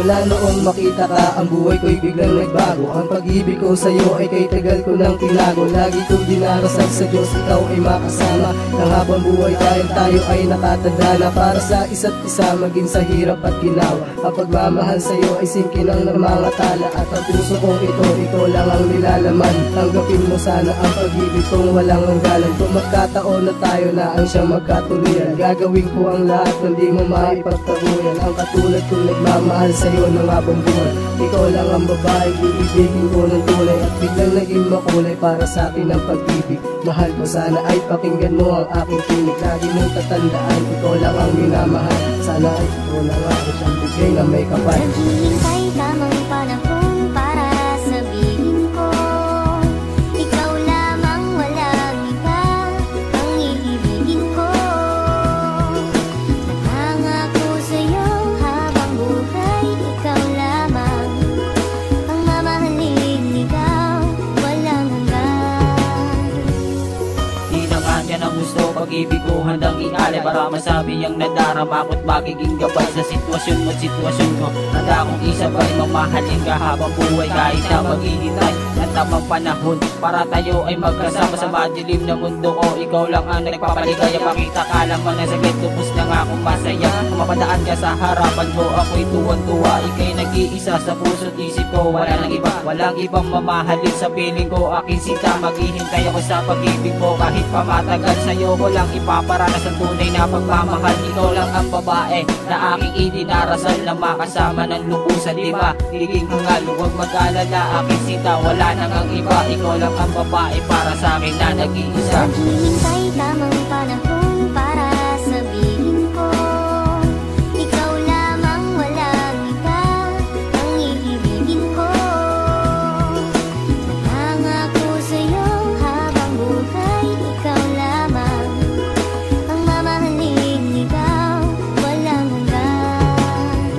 Mula noong makita ka, ang buhay ko'y biglang nagbago. Ang pag-ibig ko sa'yo ay kay tagal ko nang tinago. Lagi kong dinarasal sa Diyos, ikaw ay makasama nang habang buhay dahil tayo ay nakatanda na para sa isa't isa, maging sa hirap at ginawa. Ang pagmamahal sa'yo ay singkin ang namangatala, at ang puso kong ito lang ang nilalaman. Tanggapin mo sana ang pag-ibig kong walang hangganan. Kung magkataon na tayo na ang siyang magkatuluyan, gagawin ko ang lahat na di mo maipagtaguyan. Ang katulad kong nagmamahal sa'yo ng habang buhay. Ikaw lang ang babae, iibigin ko ng tunay, at biglang naging makulay para sa akin ang pag-ibig. Mahal ko, sana ay pakinggan mo ang aking tinig. Lagi mong tatandaan, ikaw lang ang minamahal. Sana ay ikaw lang ang siyang bigay na may kapal. Naghihintay tamang panahon para sabihin ko, ikaw lamang, walang iba ang iibigin ko. Nangangako sa'yo habang buhay, ikaw lamang ang mamahalin, ikaw walang hanggan. Di na kanya ng gusto, pag-ibig ko handang ialay para masabi ang nadarama ko't magiging gabay sa sitwasyon mo't sitwasyon ko. Handa akong isabay, mamahalin ka habang buhay kahit na maghihintay ng tamang panahon para tayo ay magkasama sa madilim na mundo ko. Ikaw lang ang nagpapaligaya, makita ka naman na sakit, tubos na nga akong masaya. Mapadaan ka sa harapan ko, ako'y tuwan-tuwa. Ika'y nag-iisa sa puso't isip ko, wala nang iba, walang ibang mamahalin sa piling ko. Aking sinta, maghihintay ako sa pag-ibig mo kahit pa matagal. Sa'yo ko lang ipaparanas ang tunay na pagmamahal. Ikaw lang ang babae na aking idinarasal, na makasama ng lubusan, diba? Higing hangal, huwag mag-alala, aking sinta, wala nang ang iba. Ikaw lang ang babae para sa akin na nag-iisa. Naghihintay tamang panahon para sabihin ko, ikaw lamang, walang iba ang iibigin ko. Nangangako sa'yo habang buhay, ikaw lamang ang mamahalin, ikaw walang hanggan.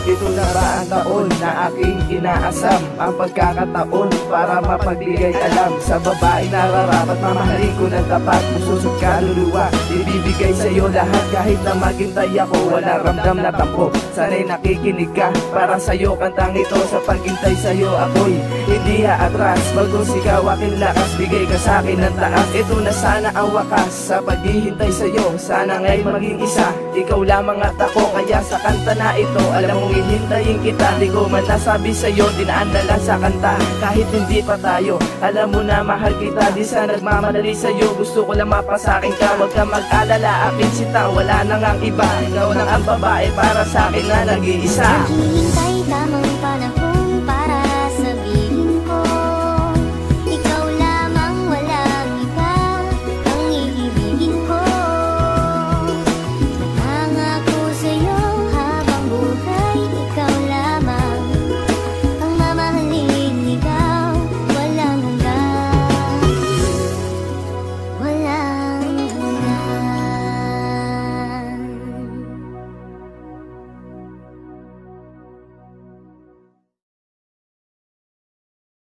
Ito na ba ang taon na aking inaasam, ang pagkakataon para mapagbigay alam sa babae nararapat, mamahalin ko ng tapat, puso't kaluluwa. Ibibigay sa'yo lahat kahit na maghintay ako, wala ramdam na tampo. Sana'y nakikinig ka, para sa'yo kantang ito. Sa paghintay sa'yo ako'y hindi aatras, bagos ikaw aking lakas, bigay ka sa'kin ng taas. Ito na sana ang wakas sa paghihintay sa'yo, sana nga'y maging isa, ikaw lamang at ako. Kaya sa kanta na ito, alam mong hihintayin kita. Di ko man nasabi sa'yo, dinaan na lang sa kanta. Kahit hindi pa tayo, alam mo na mahal kita. Di sa nagmamadali sa'yo, gusto ko lang mapasakin ka. Huwag ka mag-alala, aking sinta, wala nang ang iba. Ikaw lang ang babae para sa'kin na nag-iisa. Naghihintay tamang